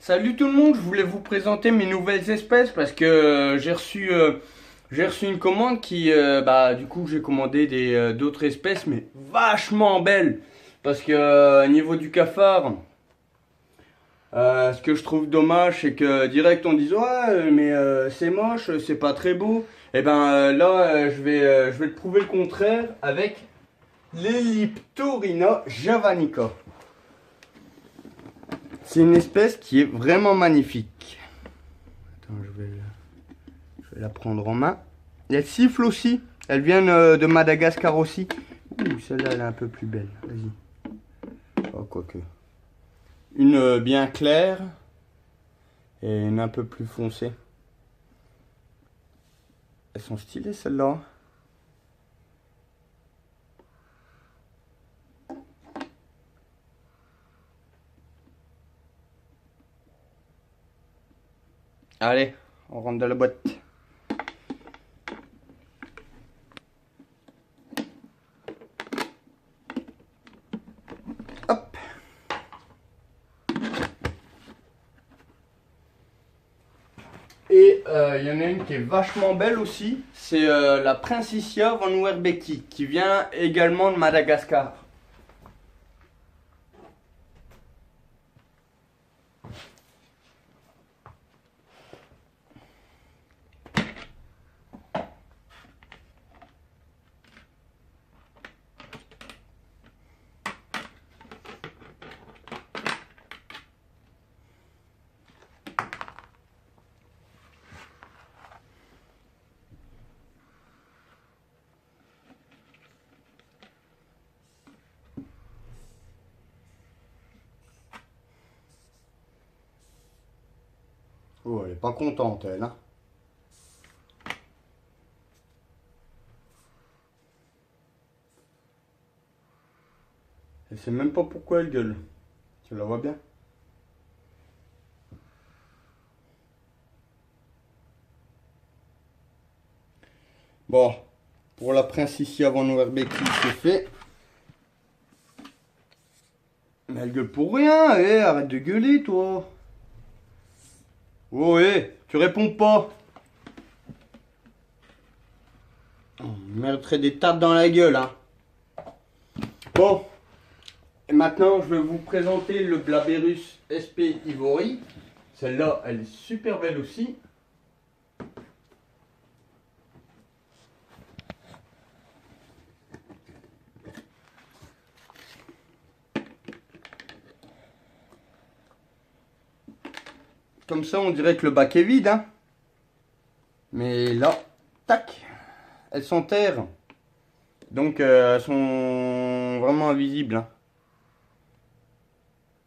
Salut tout le monde, je voulais vous présenter mes nouvelles espèces parce que j'ai reçu une commande qui du coup j'ai commandé d'autres espèces mais vachement belles parce que au niveau du cafard, ce que je trouve dommage c'est que direct on dit ouais mais c'est moche, c'est pas très beau. Et je vais te prouver le contraire avec l'Elliptorina javanica. C'est une espèce qui est vraiment magnifique. Attends, je vais la prendre en main. Et elle siffle aussi. Elle vient de Madagascar aussi. Ouh, celle-là, elle est un peu plus belle. Vas-y. Oh, quoique. Une bien claire. Et une un peu plus foncée. Elles sont stylées, celles-là. Allez, on rentre dans la boîte. Hop. Et il y en a une qui est vachement belle aussi. C'est la Princicia van Werbecky qui vient également de Madagascar. Oh, elle est pas contente, elle, hein. Elle sait même pas pourquoi elle gueule. Tu la vois bien? Bon, pour la Princicia van Werbecky, c'est fait. Mais elle gueule pour rien, arrête de gueuler, toi. Oh, tu réponds pas. On me mettrait des tartes dans la gueule, hein. Bon, et maintenant, je vais vous présenter le Blaberus SP Ivory. Celle-là, elle est super belle aussi. Comme ça, on dirait que le bac est vide, hein. Mais là, tac, elles s'enterrent. Donc, elles sont vraiment invisibles, hein.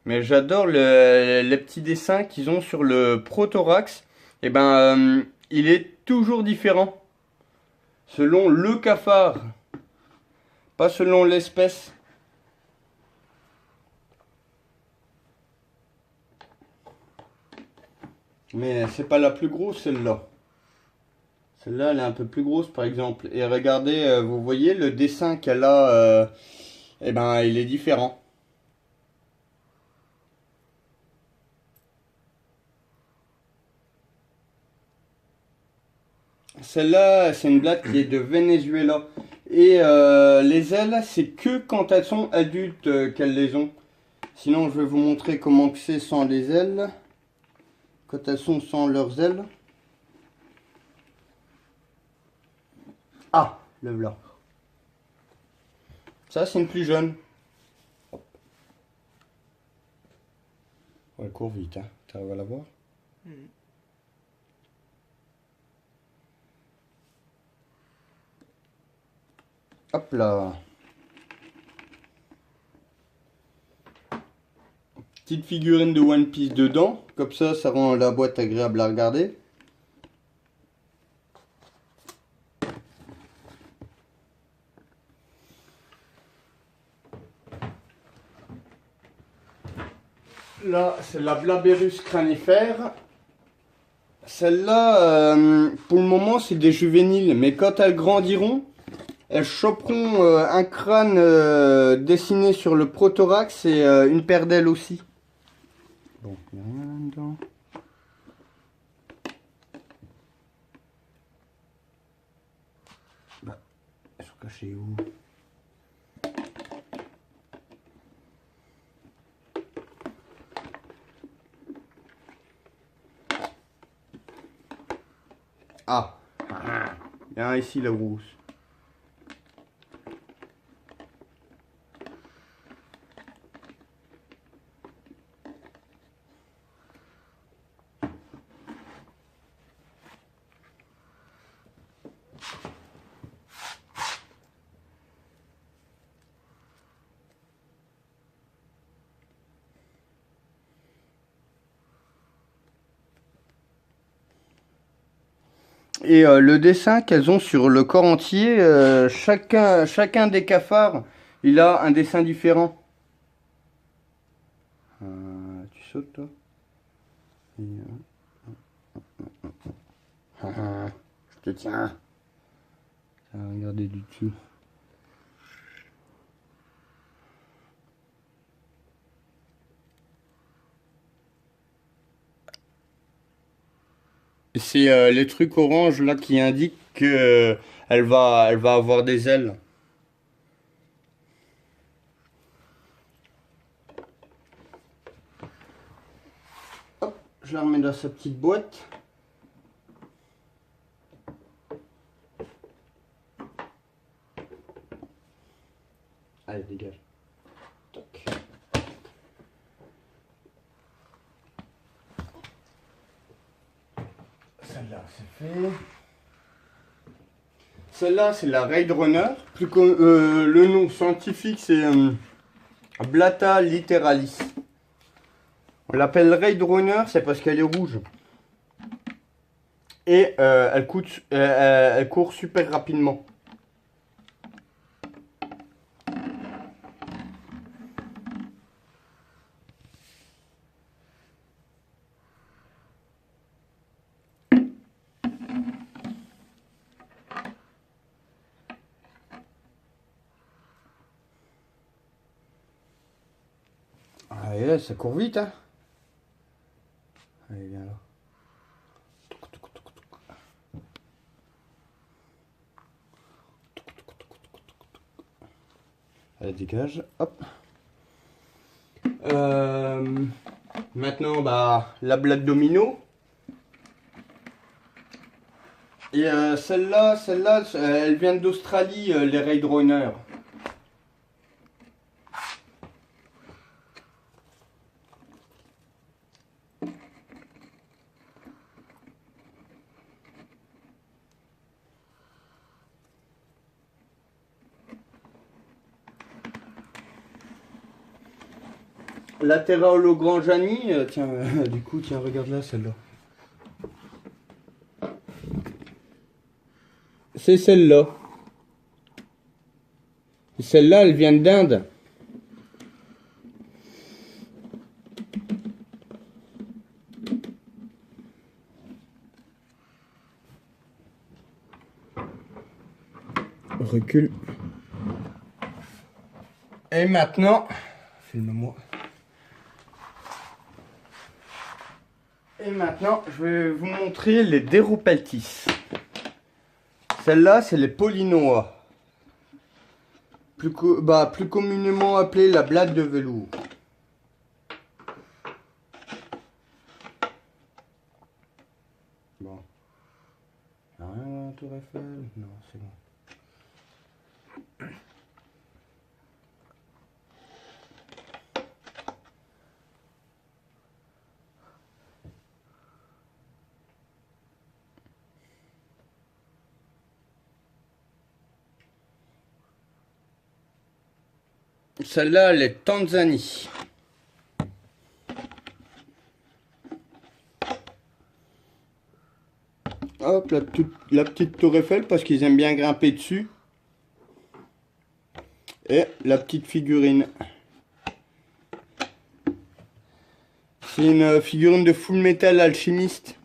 Mais j'adore les petits dessins qu'ils ont sur le prothorax. Et il est toujours différent. Selon le cafard. Pas selon l'espèce. Mais c'est pas la plus grosse, celle-là. Celle-là, elle est un peu plus grosse, par exemple. Et regardez, vous voyez, le dessin qu'elle a, il est différent. Celle-là, c'est une blatte qui est de Venezuela. Et les ailes, c'est que quand elles sont adultes qu'elles les ont. Sinon, je vais vous montrer comment c'est sans les ailes. Quand elles sont sans leurs ailes. Ah, le blanc. Ça, c'est une plus jeune. Hop. Oh, elle court vite, hein. Tu arrives à la voir? Hop là. Petite figurine de One Piece dedans. Comme ça rend la boîte agréable à regarder. Là, c'est la Blaberus cranifère. Celle-là, pour le moment, c'est des juvéniles. Mais quand elles grandiront, elles choperont un crâne dessiné sur le prothorax et une paire d'ailes aussi. Bon, il n'y a rien là-dedans. Bah, ils sont cachés où? Ah, il y a ici la rousse. Et le dessin qu'elles ont sur le corps entier, chacun des cafards, il a un dessin différent. Tu sautes toi? Je te tiens. Ça va regarder du dessous. C'est les trucs orange là qui indiquent que elle va avoir des ailes. Hop, je la remets dans sa petite boîte. Allez, dégage. Toc. Celle-là, c'est fait. Celle-là, c'est la Raid Runner. Le nom scientifique, c'est Blatta literalis. On l'appelle Raid Runner, c'est parce qu'elle est rouge. Et elle court super rapidement. Allez, ça court vite, hein. Allez, viens là. Allez, dégage. Hop. Maintenant, bah, la blague domino. Et celle-là, elle vient d'Australie, les Raid Runner. Latéral au Grand Jani, tiens, du coup, tiens, regarde là, celle-là. C'est celle-là. Celle-là, elle vient d'Inde. Recule. Et maintenant, filme-moi. Et maintenant, je vais vous montrer les Deropeltis. Celle-là, c'est les Polynoa. Plus communément appelée la blatte de velours. Bon. Y'a rien dans la tour Eiffel? Non, c'est bon. Celle-là, elle est Tanzanie. Hop, la petite tour Eiffel parce qu'ils aiment bien grimper dessus. Et la petite figurine. C'est une figurine de Full Metal Alchemist.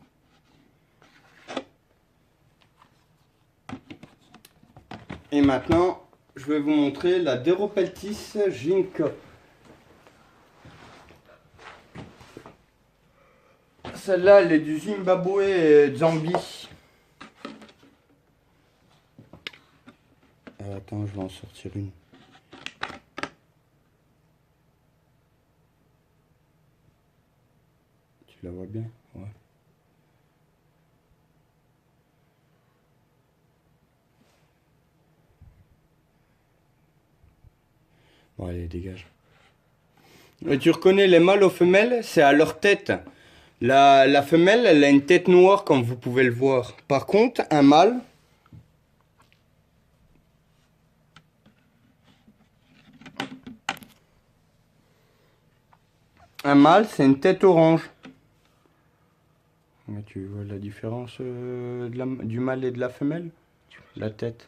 Et maintenant, je vais vous montrer la Deropeltis Ginka. Celle-là, elle est du Zimbabwe et Zambie. Attends, je vais en sortir une. Tu la vois bien? Ouais. Bon, allez, dégage. Et tu reconnais les mâles aux femelles? C'est à leur tête. La femelle, elle a une tête noire, comme vous pouvez le voir. Par contre, un mâle... Un mâle, c'est une tête orange. Tu vois la différence du mâle et de la femelle? La tête.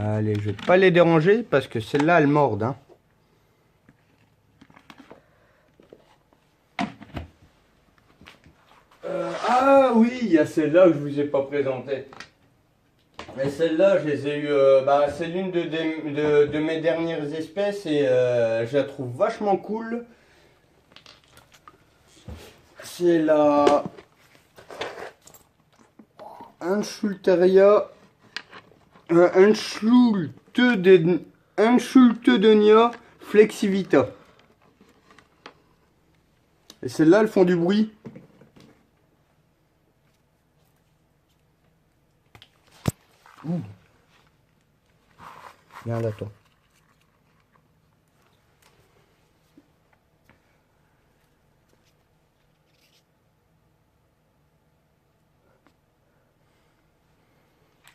Allez, je vais pas les déranger parce que celle-là, elle morde. Hein. Ah oui, il y a celle-là que je vous ai pas présentée. Mais celle-là, je les ai eu. C'est l'une de mes dernières espèces et je la trouve vachement cool. C'est la Unschulteria. Unschultedenia flexivita. Et celles-là, elles font du bruit. Ouh. Viens là, toi.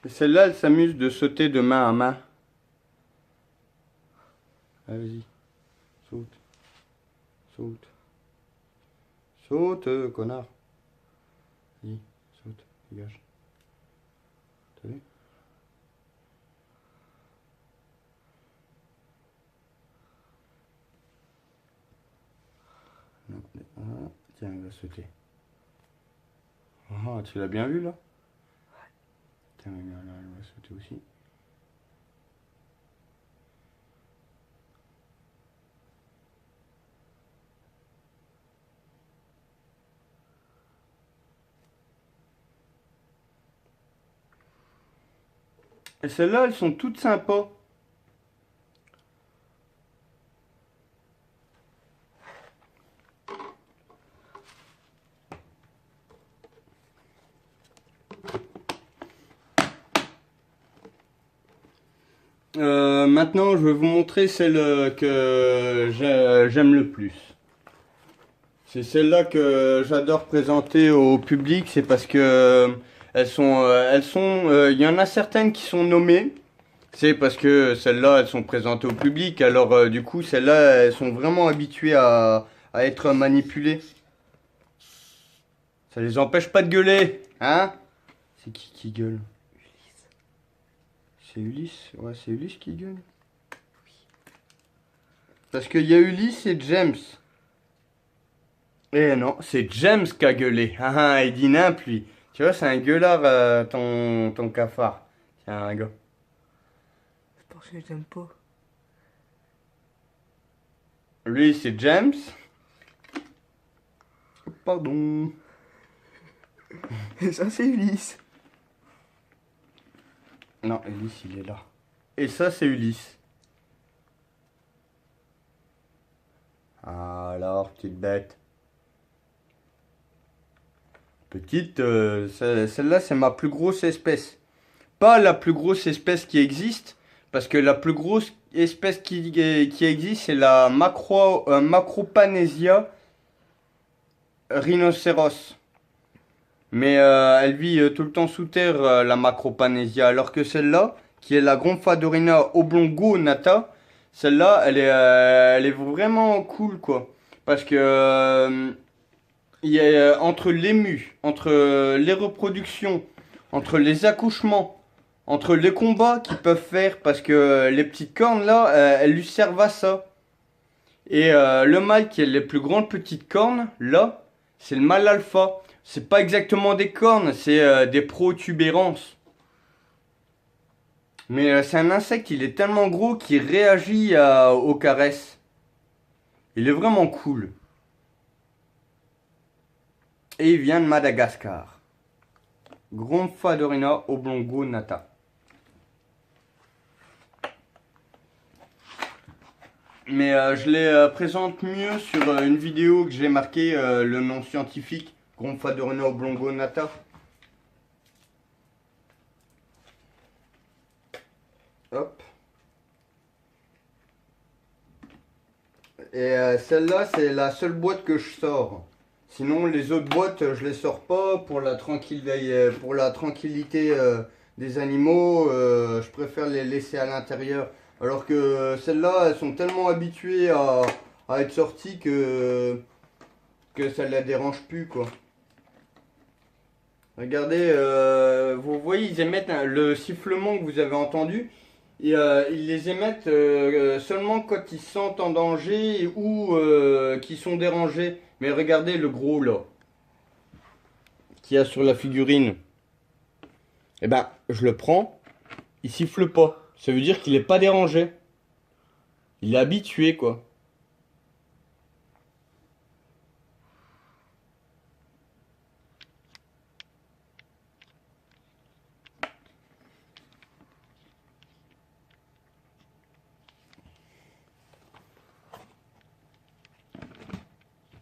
Et celle-là, elle s'amuse de sauter de main à main. Vas-y. Saute. Saute. Saute, connard. Vas-y, saute, dégage. T'as vu? Non, tiens, elle va sauter. Ah, tu l'as bien vu là? Tiens, regarde, là, elle va sauter aussi. Et celles-là, elles sont toutes sympas. Maintenant, je vais vous montrer celle que j'aime le plus. C'est celle-là que j'adore présenter au public. C'est parce que il y en a certaines qui sont nommées. C'est parce que celles-là, elles sont présentées au public. Alors, du coup, celles-là, elles sont vraiment habituées à être manipulées. Ça les empêche pas de gueuler, hein? C'est qui gueule? C'est Ulysse? Ouais, c'est Ulysse qui gueule. Oui. Parce qu'il y a Ulysse et James. Eh non, c'est James qui a gueulé. Ah ah, il dit nimp lui. Tu vois, c'est un gueulard ton cafard. C'est un gars. C'est parce que je t'aime pas. Lui, c'est James. Pardon. Et ça, c'est Ulysse. Non, Ulysse, il est là. Et ça, c'est Ulysse. Alors, petite bête. Petite, celle-là, c'est ma plus grosse espèce. Pas la plus grosse espèce qui existe, parce que la plus grosse espèce qui existe, c'est la Macropanesia rhinocéros. Mais elle vit tout le temps sous terre, la Macropanesia. Alors que celle-là, qui est la Gronfadorina oblongonata, celle-là, elle est vraiment cool, quoi. Parce que il y a, entre l'ému, entre les reproductions, entre les accouchements, entre les combats qu'ils peuvent faire, parce que les petites cornes, là, elles lui servent à ça. Et le mâle qui a les plus grandes petites cornes, là, c'est le mâle alpha. C'est pas exactement des cornes, c'est des protubérances. Mais c'est un insecte, il est tellement gros qu'il réagit aux caresses. Il est vraiment cool. Et il vient de Madagascar. Gromphadoryna oblongonata. Mais je les présente mieux sur une vidéo que j'ai marqué le nom scientifique. Gromphadoryna oblongonata. Hop. Et celle-là, c'est la seule boîte que je sors. Sinon, les autres boîtes, je les sors pas pour la tranquillité, des animaux. Je préfère les laisser à l'intérieur. Alors que celles-là, elles sont tellement habituées à être sorties que ça ne les dérange plus, quoi. Regardez, vous voyez, ils émettent le sifflement que vous avez entendu. Et, ils les émettent seulement quand ils se sentent en danger ou qu'ils sont dérangés. Mais regardez le gros là, qu'il y a sur la figurine. Eh ben, je le prends, il siffle pas. Ça veut dire qu'il n'est pas dérangé. Il est habitué, quoi.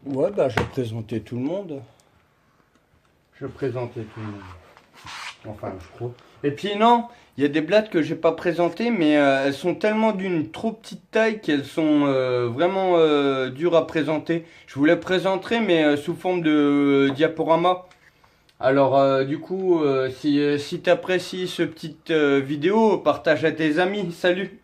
Ouais, bah, je vais présenter tout le monde. Je vais présenter tout le monde. Enfin, je crois. Et puis non, il y a des blattes que j'ai pas présentées, mais elles sont tellement d'une trop petite taille qu'elles sont vraiment dures à présenter. Je vous les présenterai, mais sous forme de diaporama. Alors, du coup, si tu apprécies ce petite vidéo, partage à tes amis. Salut!